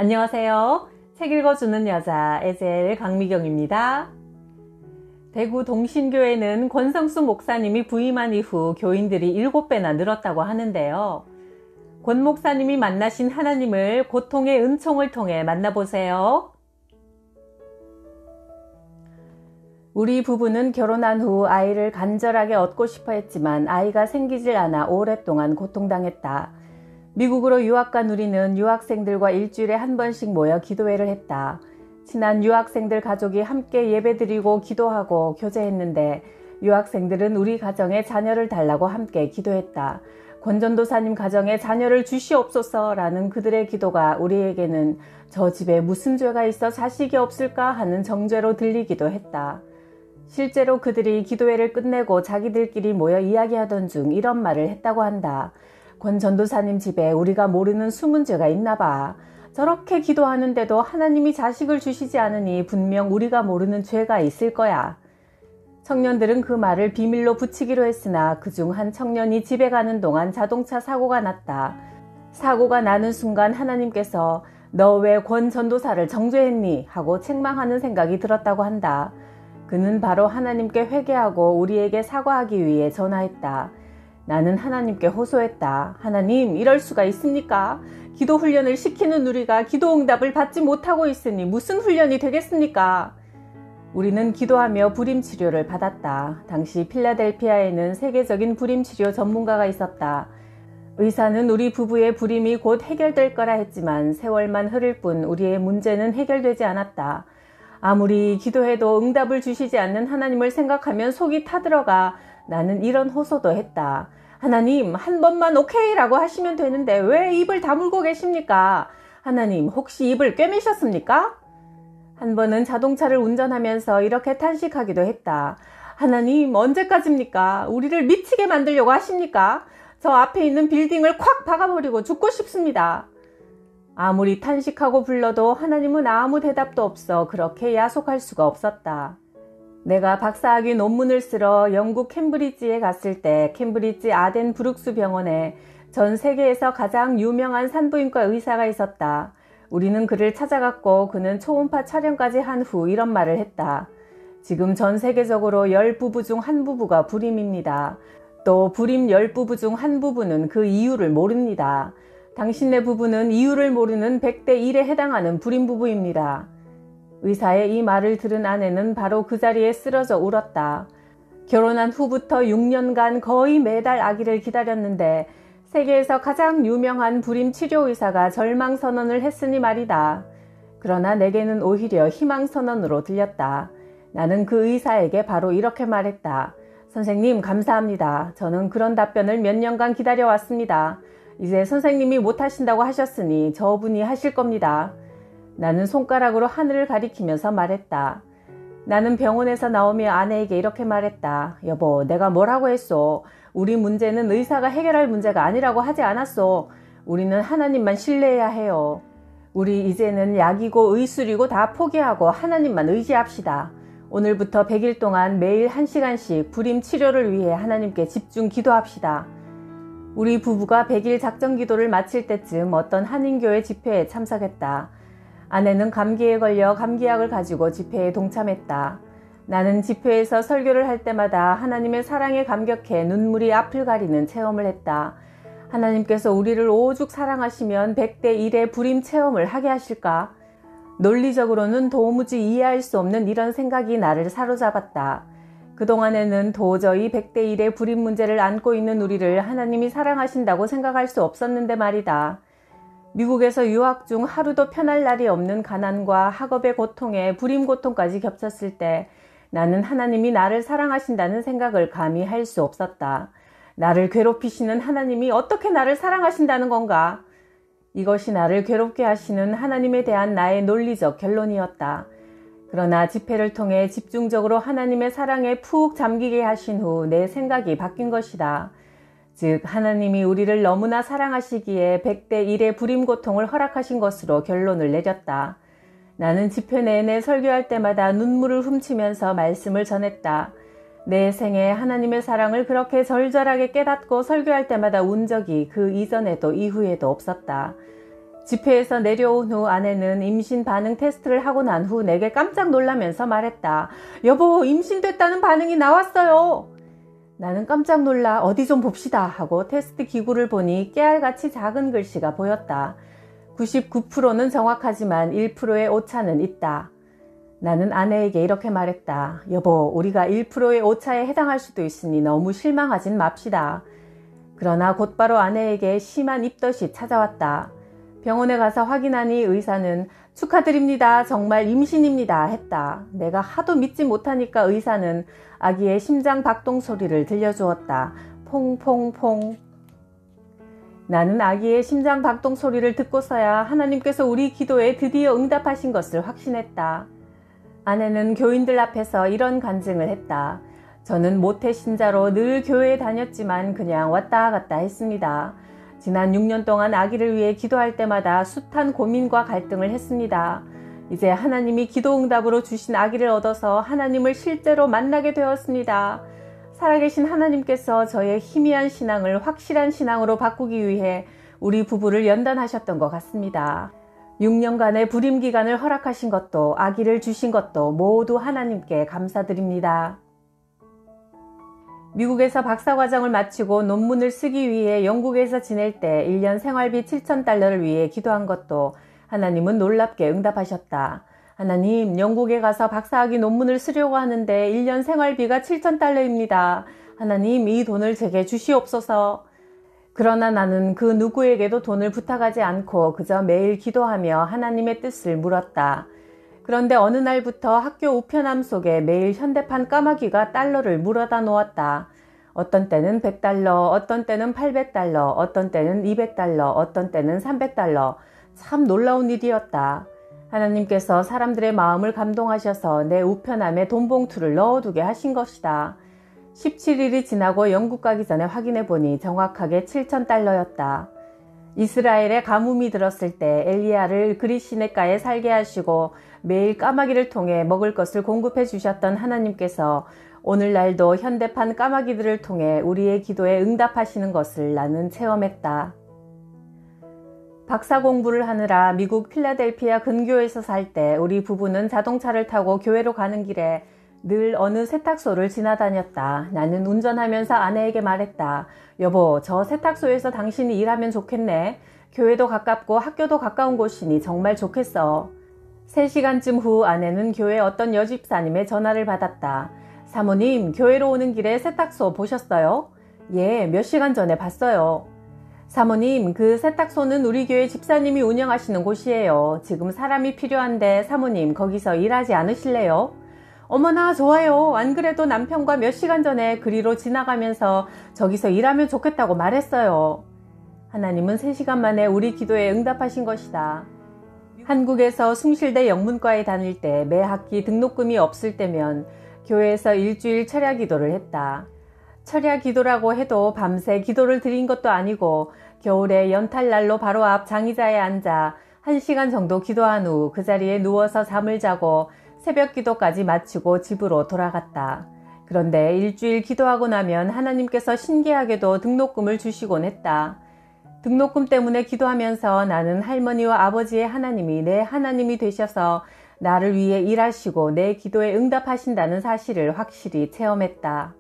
안녕하세요. 책 읽어주는 여자 에젤 강미경입니다. 대구 동신교회는 권성수 목사님이 부임한 이후 교인들이 7배나 늘었다고 하는데요. 권 목사님이 만나신 하나님을 고통의 은총을 통해 만나보세요. 우리 부부는 결혼한 후 아이를 간절하게 얻고 싶어 했지만 아이가 생기질 않아 오랫동안 고통당했다. 미국으로 유학 간 우리는 유학생들과 일주일에 한 번씩 모여 기도회를 했다. 친한 유학생들 가족이 함께 예배드리고 기도하고 교제했는데 유학생들은 우리 가정에 자녀를 달라고 함께 기도했다. 권전도사님 가정에 자녀를 주시옵소서라는 그들의 기도가 우리에게는 저 집에 무슨 죄가 있어 자식이 없을까 하는 정죄로 들리기도 했다. 실제로 그들이 기도회를 끝내고 자기들끼리 모여 이야기하던 중 이런 말을 했다고 한다. 권 전도사님 집에 우리가 모르는 숨은 죄가 있나 봐. 저렇게 기도하는데도 하나님이 자식을 주시지 않으니 분명 우리가 모르는 죄가 있을 거야. 청년들은 그 말을 비밀로 붙이기로 했으나 그중 한 청년이 집에 가는 동안 자동차 사고가 났다. 사고가 나는 순간 하나님께서 너 왜 권 전도사를 정죄했니? 하고 책망하는 생각이 들었다고 한다. 그는 바로 하나님께 회개하고 우리에게 사과하기 위해 전화했다. 나는 하나님께 호소했다. 하나님, 이럴 수가 있습니까? 기도 훈련을 시키는 우리가 기도 응답을 받지 못하고 있으니 무슨 훈련이 되겠습니까? 우리는 기도하며 불임 치료를 받았다. 당시 필라델피아에는 세계적인 불임 치료 전문가가 있었다. 의사는 우리 부부의 불임이 곧 해결될 거라 했지만 세월만 흐를 뿐 우리의 문제는 해결되지 않았다. 아무리 기도해도 응답을 주시지 않는 하나님을 생각하면 속이 타들어가 나는 이런 호소도 했다. 하나님, 한 번만 오케이라고 하시면 되는데 왜 입을 다물고 계십니까? 하나님, 혹시 입을 꿰매셨습니까? 한 번은 자동차를 운전하면서 이렇게 탄식하기도 했다. 하나님, 언제까지입니까? 우리를 미치게 만들려고 하십니까? 저 앞에 있는 빌딩을 콱 박아버리고 죽고 싶습니다. 아무리 탄식하고 불러도 하나님은 아무 대답도 없어 그렇게 야속할 수가 없었다. 내가 박사학위 논문을 쓰러 영국 캠브리지에 갔을 때 캠브리지 아덴 브룩스 병원에 전 세계에서 가장 유명한 산부인과 의사가 있었다. 우리는 그를 찾아갔고 그는 초음파 촬영까지 한 후 이런 말을 했다. 지금 전 세계적으로 10부부 중 한 부부가 불임입니다. 또 불임 10부부 중 한 부부는 그 이유를 모릅니다. 당신네 부부는 이유를 모르는 100대 1에 해당하는 불임 부부입니다. 의사의 이 말을 들은 아내는 바로 그 자리에 쓰러져 울었다. 결혼한 후부터 6년간 거의 매달 아기를 기다렸는데 세계에서 가장 유명한 불임 치료 의사가 절망 선언을 했으니 말이다. 그러나 내게는 오히려 희망 선언으로 들렸다. 나는 그 의사에게 바로 이렇게 말했다. 선생님, 감사합니다. 저는 그런 답변을 몇 년간 기다려왔습니다. 이제 선생님이 못하신다고 하셨으니 저분이 하실 겁니다. 나는 손가락으로 하늘을 가리키면서 말했다. 나는 병원에서 나오며 아내에게 이렇게 말했다. 여보, 내가 뭐라고 했소? 우리 문제는 의사가 해결할 문제가 아니라고 하지 않았소. 우리는 하나님만 신뢰해야 해요. 우리 이제는 약이고 의술이고 다 포기하고 하나님만 의지합시다. 오늘부터 100일 동안 매일 1시간씩 불임 치료를 위해 하나님께 집중 기도합시다. 우리 부부가 100일 작정 기도를 마칠 때쯤 어떤 한인교회 집회에 참석했다. 아내는 감기에 걸려 감기약을 가지고 집회에 동참했다. 나는 집회에서 설교를 할 때마다 하나님의 사랑에 감격해 눈물이 앞을 가리는 체험을 했다. 하나님께서 우리를 오죽 사랑하시면 100대 1의 불임 체험을 하게 하실까? 논리적으로는 도무지 이해할 수 없는 이런 생각이 나를 사로잡았다. 그동안에는 도저히 100대 1의 불임 문제를 안고 있는 우리를 하나님이 사랑하신다고 생각할 수 없었는데 말이다. 미국에서 유학 중 하루도 편할 날이 없는 가난과 학업의 고통에 불임 고통까지 겹쳤을 때 나는 하나님이 나를 사랑하신다는 생각을 감히 할 수 없었다. 나를 괴롭히시는 하나님이 어떻게 나를 사랑하신다는 건가? 이것이 나를 괴롭게 하시는 하나님에 대한 나의 논리적 결론이었다. 그러나 집회를 통해 집중적으로 하나님의 사랑에 푹 잠기게 하신 후 내 생각이 바뀐 것이다. 즉 하나님이 우리를 너무나 사랑하시기에 100대 1의 불임 고통을 허락하신 것으로 결론을 내렸다. 나는 집회 내내 설교할 때마다 눈물을 훔치면서 말씀을 전했다. 내 생에 하나님의 사랑을 그렇게 절절하게 깨닫고 설교할 때마다 운 적이 그 이전에도 이후에도 없었다. 집회에서 내려온 후 아내는 임신 반응 테스트를 하고 난 후 내게 깜짝 놀라면서 말했다. 여보, 임신됐다는 반응이 나왔어요. 나는 깜짝 놀라 어디 좀 봅시다 하고 테스트 기구를 보니 깨알같이 작은 글씨가 보였다. 99%는 정확하지만 1%의 오차는 있다. 나는 아내에게 이렇게 말했다. 여보, 우리가 1%의 오차에 해당할 수도 있으니 너무 실망하진 맙시다. 그러나 곧바로 아내에게 심한 입덧이 찾아왔다. 병원에 가서 확인하니 의사는 축하드립니다. 정말 임신입니다. 했다. 내가 하도 믿지 못하니까 의사는 아기의 심장 박동 소리를 들려주었다. 퐁퐁퐁. 나는 아기의 심장 박동 소리를 듣고서야 하나님께서 우리 기도에 드디어 응답하신 것을 확신했다. 아내는 교인들 앞에서 이런 간증을 했다. 저는 모태 신자로 늘 교회에 다녔지만 그냥 왔다 갔다 했습니다. 지난 6년 동안 아기를 위해 기도할 때마다 숱한 고민과 갈등을 했습니다. 이제 하나님이 기도 응답으로 주신 아기를 얻어서 하나님을 실제로 만나게 되었습니다. 살아계신 하나님께서 저의 희미한 신앙을 확실한 신앙으로 바꾸기 위해 우리 부부를 연단하셨던 것 같습니다. 6년간의 불임 기간을 허락하신 것도 아기를 주신 것도 모두 하나님께 감사드립니다. 미국에서 박사과정을 마치고 논문을 쓰기 위해 영국에서 지낼 때 1년 생활비 7,000달러를 위해 기도한 것도 하나님은 놀랍게 응답하셨다. 하나님, 영국에 가서 박사학위 논문을 쓰려고 하는데 1년 생활비가 7,000달러입니다. 하나님, 이 돈을 제게 주시옵소서. 그러나 나는 그 누구에게도 돈을 부탁하지 않고 그저 매일 기도하며 하나님의 뜻을 물었다. 그런데 어느 날부터 학교 우편함 속에 매일 현대판 까마귀가 달러를 물어다 놓았다. 어떤 때는 100달러, 어떤 때는 800달러, 어떤 때는 200달러, 어떤 때는 300달러. 참 놀라운 일이었다. 하나님께서 사람들의 마음을 감동하셔서 내 우편함에 돈봉투를 넣어두게 하신 것이다. 17일이 지나고 영국 가기 전에 확인해 보니 정확하게 7,000달러였다. 이스라엘에 가뭄이 들었을 때 엘리야를 그리 시냇가에 살게 하시고 매일 까마귀를 통해 먹을 것을 공급해 주셨던 하나님께서 오늘날도 현대판 까마귀들을 통해 우리의 기도에 응답하시는 것을 나는 체험했다. 박사 공부를 하느라 미국 필라델피아 근교에서 살 때 우리 부부는 자동차를 타고 교회로 가는 길에 늘 어느 세탁소를 지나다녔다. 나는 운전하면서 아내에게 말했다. 여보, 저 세탁소에서 당신이 일하면 좋겠네. 교회도 가깝고 학교도 가까운 곳이니 정말 좋겠어. 3시간쯤 후 아내는 교회 어떤 여집사님의 전화를 받았다. 사모님, 교회로 오는 길에 세탁소 보셨어요? 예, 몇 시간 전에 봤어요. 사모님, 그 세탁소는 우리 교회 집사님이 운영하시는 곳이에요. 지금 사람이 필요한데 사모님 거기서 일하지 않으실래요? 어머나, 좋아요. 안 그래도 남편과 몇 시간 전에 그리로 지나가면서 저기서 일하면 좋겠다고 말했어요. 하나님은 3시간 만에 우리 기도에 응답하신 것이다. 한국에서 숭실대 영문과에 다닐 때 매 학기 등록금이 없을 때면 교회에서 일주일 철야 기도를 했다. 철야 기도라고 해도 밤새 기도를 드린 것도 아니고 겨울에 연탈난로 바로 앞 장의자에 앉아 1시간 정도 기도한 후 그 자리에 누워서 잠을 자고 새벽 기도까지 마치고 집으로 돌아갔다. 그런데 일주일 기도하고 나면 하나님께서 신기하게도 등록금을 주시곤 했다. 등록금 때문에 기도하면서 나는 할머니와 아버지의 하나님이 내 하나님이 되셔서 나를 위해 일하시고 내 기도에 응답하신다는 사실을 확실히 체험했다.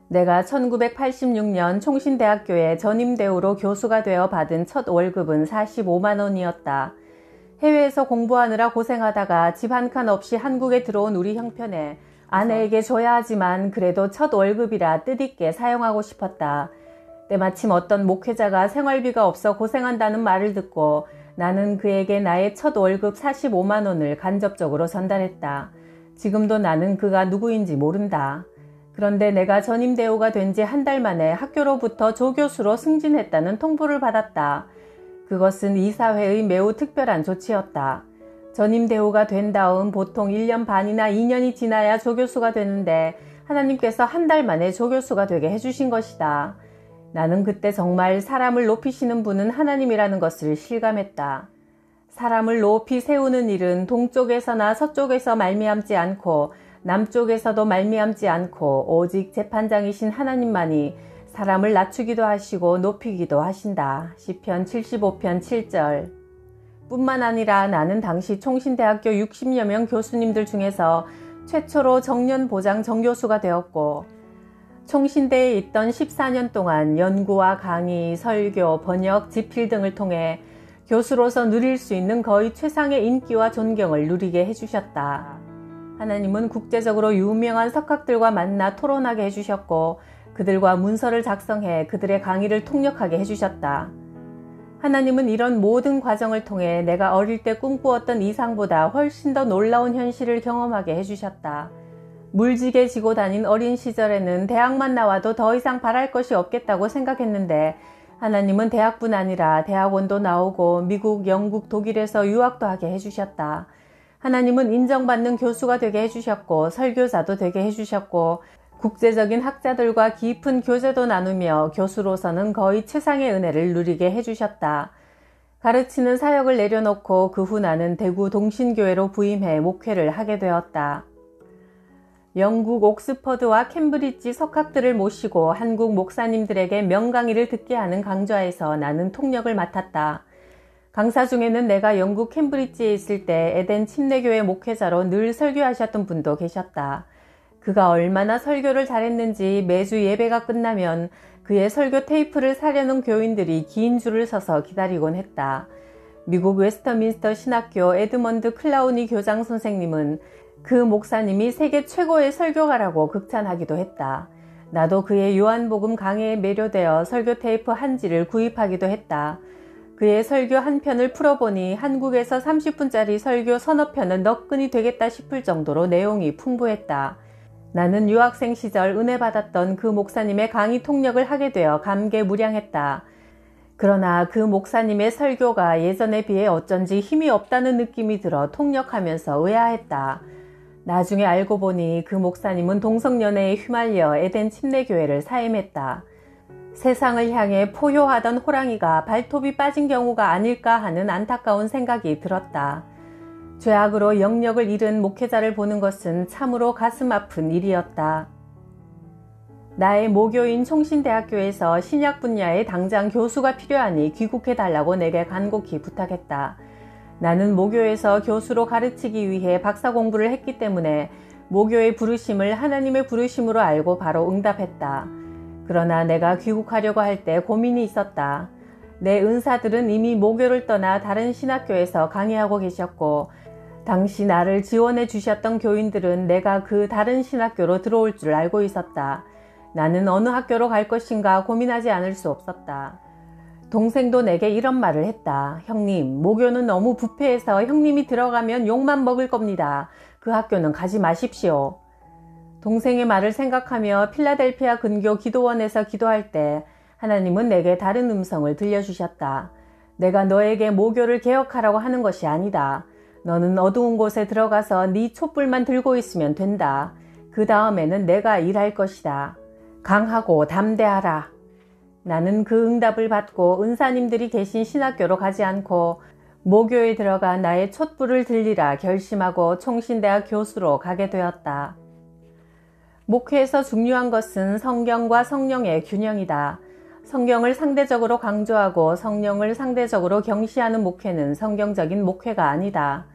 내가 1986년 총신대학교에 전임대우로 교수가 되어 받은 첫 월급은 45만 원이었다. 해외에서 공부하느라 고생하다가 집 한 칸 없이 한국에 들어온 우리 형편에 아내에게 줘야 하지만 그래도 첫 월급이라 뜻있게 사용하고 싶었다. 때마침 어떤 목회자가 생활비가 없어 고생한다는 말을 듣고 나는 그에게 나의 첫 월급 45만 원을 간접적으로 전달했다. 지금도 나는 그가 누구인지 모른다. 그런데 내가 전임대우가 된 지 한 달 만에 학교로부터 조교수로 승진했다는 통보를 받았다. 그것은 이사회의 매우 특별한 조치였다. 전임대우가 된 다음 보통 1년 반이나 2년이 지나야 조교수가 되는데 하나님께서 한 달 만에 조교수가 되게 해주신 것이다. 나는 그때 정말 사람을 높이시는 분은 하나님이라는 것을 실감했다. 사람을 높이 세우는 일은 동쪽에서나 서쪽에서 말미암지 않고 남쪽에서도 말미암지 않고 오직 재판장이신 하나님만이 사람을 낮추기도 하시고 높이기도 하신다. 시편 75편 7절. 뿐만 아니라 나는 당시 총신대학교 60여 명 교수님들 중에서 최초로 정년보장 정교수가 되었고, 총신대에 있던 14년 동안 연구와 강의, 설교, 번역, 집필 등을 통해 교수로서 누릴 수 있는 거의 최상의 인기와 존경을 누리게 해주셨다. 하나님은 국제적으로 유명한 석학들과 만나 토론하게 해주셨고, 그들과 문서를 작성해 그들의 강의를 통역하게 해주셨다. 하나님은 이런 모든 과정을 통해 내가 어릴 때 꿈꾸었던 이상보다 훨씬 더 놀라운 현실을 경험하게 해주셨다. 물지게 지고 다닌 어린 시절에는 대학만 나와도 더 이상 바랄 것이 없겠다고 생각했는데, 하나님은 대학뿐 아니라 대학원도 나오고 미국, 영국, 독일에서 유학도 하게 해주셨다. 하나님은 인정받는 교수가 되게 해주셨고, 설교자도 되게 해주셨고, 국제적인 학자들과 깊은 교제도 나누며 교수로서는 거의 최상의 은혜를 누리게 해주셨다. 가르치는 사역을 내려놓고 그 후 나는 대구 동신교회로 부임해 목회를 하게 되었다. 영국 옥스퍼드와 캠브리지 석학들을 모시고 한국 목사님들에게 명강의를 듣게 하는 강좌에서 나는 통역을 맡았다. 강사 중에는 내가 영국 캠브리지에 있을 때 에덴 침례교회 목회자로 늘 설교하셨던 분도 계셨다. 그가 얼마나 설교를 잘했는지 매주 예배가 끝나면 그의 설교 테이프를 사려는 교인들이 긴 줄을 서서 기다리곤 했다. 미국 웨스터민스터 신학교 에드먼드 클라우니 교장 선생님은 그 목사님이 세계 최고의 설교가라고 극찬하기도 했다. 나도 그의 요한복음 강해에 매료되어 설교 테이프 한 지를 구입하기도 했다. 그의 설교 한 편을 풀어보니 한국에서 30분짜리 설교 서너 편은 너끈히 되겠다 싶을 정도로 내용이 풍부했다. 나는 유학생 시절 은혜 받았던 그 목사님의 강의 통역을 하게 되어 감개무량했다. 그러나 그 목사님의 설교가 예전에 비해 어쩐지 힘이 없다는 느낌이 들어 통역하면서 의아했다. 나중에 알고 보니 그 목사님은 동성연애에 휘말려 에덴 침례교회를 사임했다. 세상을 향해 포효하던 호랑이가 발톱이 빠진 경우가 아닐까 하는 안타까운 생각이 들었다. 죄악으로 영역을 잃은 목회자를 보는 것은 참으로 가슴 아픈 일이었다. 나의 모교인 총신대학교에서 신약 분야의 당장 교수가 필요하니 귀국해달라고 내게 간곡히 부탁했다. 나는 모교에서 교수로 가르치기 위해 박사 공부를 했기 때문에 모교의 부르심을 하나님의 부르심으로 알고 바로 응답했다. 그러나 내가 귀국하려고 할 때 고민이 있었다. 내 은사들은 이미 모교를 떠나 다른 신학교에서 강의하고 계셨고, 당시 나를 지원해 주셨던 교인들은 내가 그 다른 신학교로 들어올 줄 알고 있었다. 나는 어느 학교로 갈 것인가 고민하지 않을 수 없었다. 동생도 내게 이런 말을 했다. 형님, 모교는 너무 부패해서 형님이 들어가면 욕만 먹을 겁니다. 그 학교는 가지 마십시오. 동생의 말을 생각하며 필라델피아 근교 기도원에서 기도할 때 하나님은 내게 다른 음성을 들려주셨다. 내가 너에게 모교를 개혁하라고 하는 것이 아니다. 너는 어두운 곳에 들어가서 네 촛불만 들고 있으면 된다. 그 다음에는 내가 일할 것이다. 강하고 담대하라. 나는 그 응답을 받고 은사님들이 계신 신학교로 가지 않고 모교에 들어가 나의 촛불을 들리라 결심하고 총신대학 교수로 가게 되었다. 목회에서 중요한 것은 성경과 성령의 균형이다. 성경을 상대적으로 강조하고 성령을 상대적으로 경시하는 목회는 성경적인 목회가 아니다.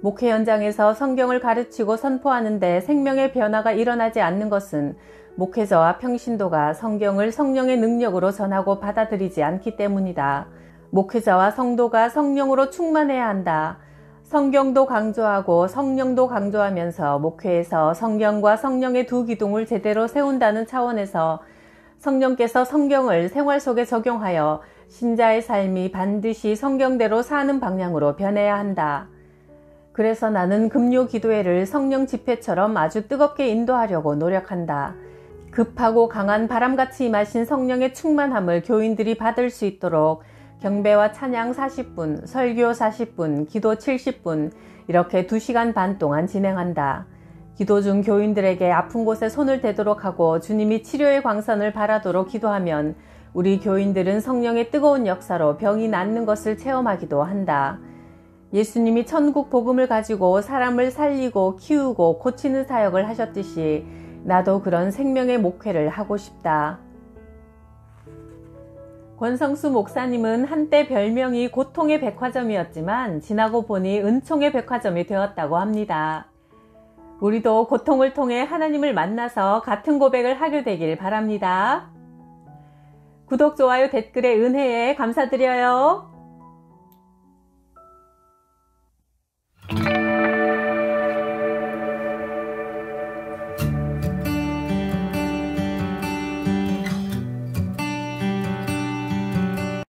목회 현장에서 성경을 가르치고 선포하는데 생명의 변화가 일어나지 않는 것은 목회자와 평신도가 성경을 성령의 능력으로 전하고 받아들이지 않기 때문이다. 목회자와 성도가 성령으로 충만해야 한다. 성경도 강조하고 성령도 강조하면서 목회에서 성경과 성령의 두 기둥을 제대로 세운다는 차원에서 성령께서 성경을 생활 속에 적용하여 신자의 삶이 반드시 성경대로 사는 방향으로 변해야 한다. 그래서 나는 금요 기도회를 성령 집회처럼 아주 뜨겁게 인도하려고 노력한다. 급하고 강한 바람같이 임하신 성령의 충만함을 교인들이 받을 수 있도록 경배와 찬양 40분, 설교 40분, 기도 70분 이렇게 2시간 반 동안 진행한다. 기도 중 교인들에게 아픈 곳에 손을 대도록 하고 주님이 치료의 광선을 바라도록 기도하면 우리 교인들은 성령의 뜨거운 역사로 병이 낫는 것을 체험하기도 한다. 예수님이 천국 복음을 가지고 사람을 살리고 키우고 고치는 사역을 하셨듯이 나도 그런 생명의 목회를 하고 싶다. 권성수 목사님은 한때 별명이 고통의 백화점이었지만 지나고 보니 은총의 백화점이 되었다고 합니다. 우리도 고통을 통해 하나님을 만나서 같은 고백을 하게 되길 바랍니다. 구독, 좋아요, 댓글에 은혜에 감사드려요.